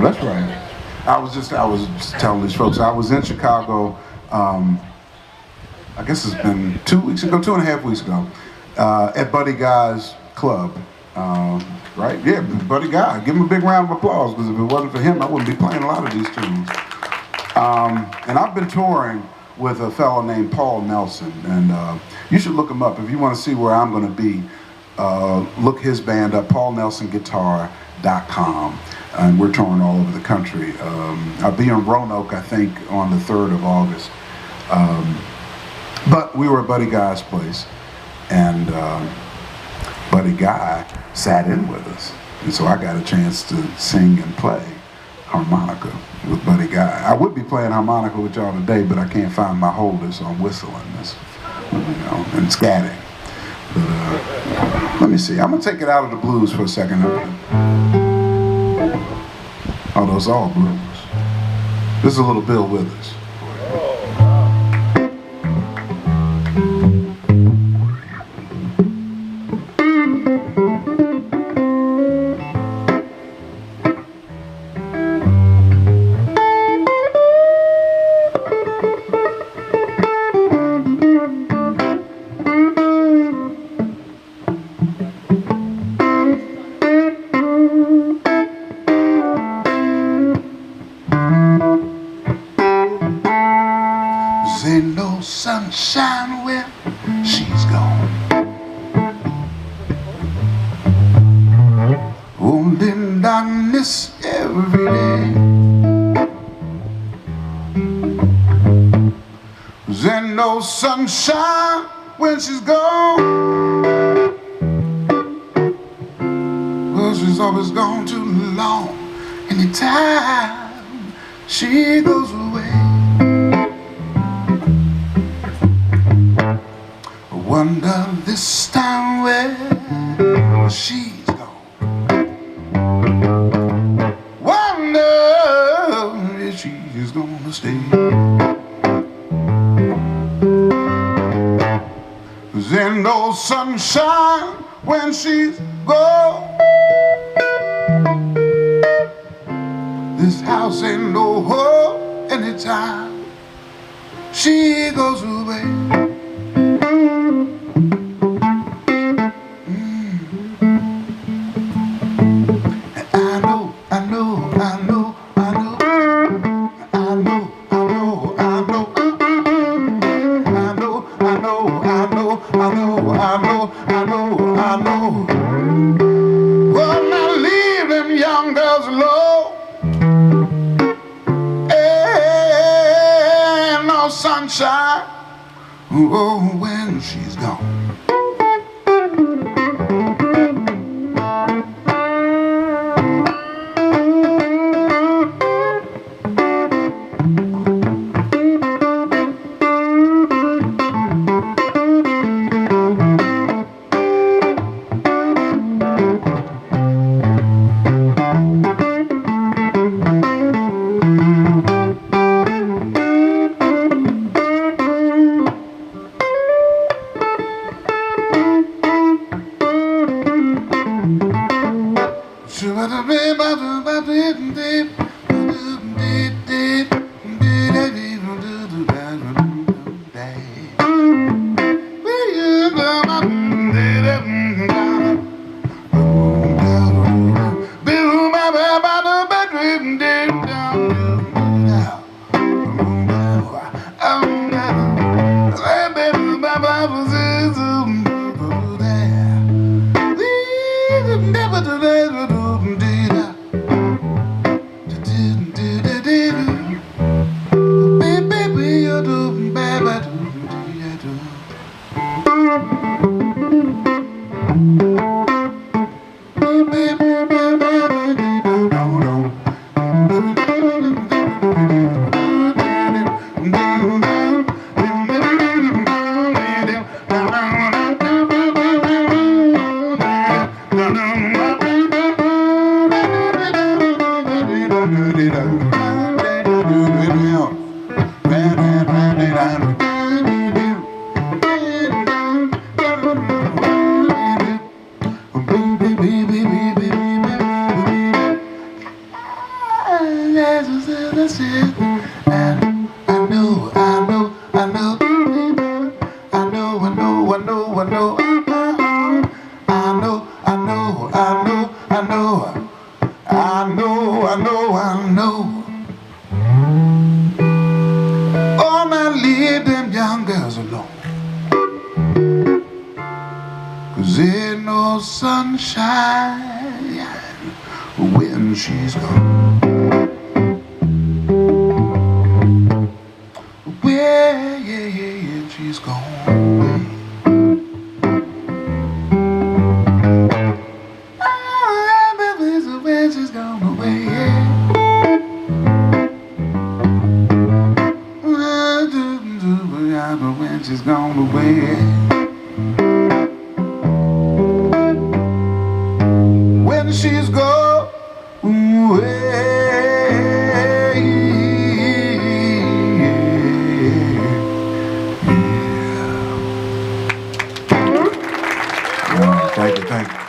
That's right. I was just telling these folks, I was in Chicago, I guess it's been 2 weeks ago, 2.5 weeks ago, at Buddy Guy's club. Right? Yeah, Buddy Guy. Give him a big round of applause, because if it wasn't for him, I wouldn't be playing a lot of these tunes. And I've been touring with a fellow named Paul Nelson, and you should look him up. If you want to see where I'm going to be, look his band up, paulnelsonguitar.com. And we're touring all over the country. I'll be in Roanoke, I think, on the 3rd of August. But we were at Buddy Guy's place, and Buddy Guy sat in with us. And so I got a chance to sing and play harmonica with Buddy Guy. I would be playing harmonica with y'all today, but I can't find my holder, so I'm whistling this, and scatting. But let me see. I'm gonna take it out of the blues for a second. Oh, those are all blues. This is a little Bill Withers. Ain't no sunshine when she's gone. Only darkness every day. Ain't no sunshine when she's gone. Well, she's always gone too long. Anytime she goes away, wonder this time where she's gone. Wonder if she's gonna stay. 'Cause ain't no sunshine when she's gone. This house ain't no home anytime she goes away. I know. Well, now leave them young girls alone. Ain't no sunshine, oh, when she's gone. that's it. And I know, I know, I know, I know, I know, I know, I know, I know, I know, I know, I know, I know, I know, I know. Oh, now leave them young girls alone, 'cause ain't no sunshine when she's gone. Well, yeah, she's gone. When she's gone away, when she's gone away. When she's gone away. Thank you, thank you.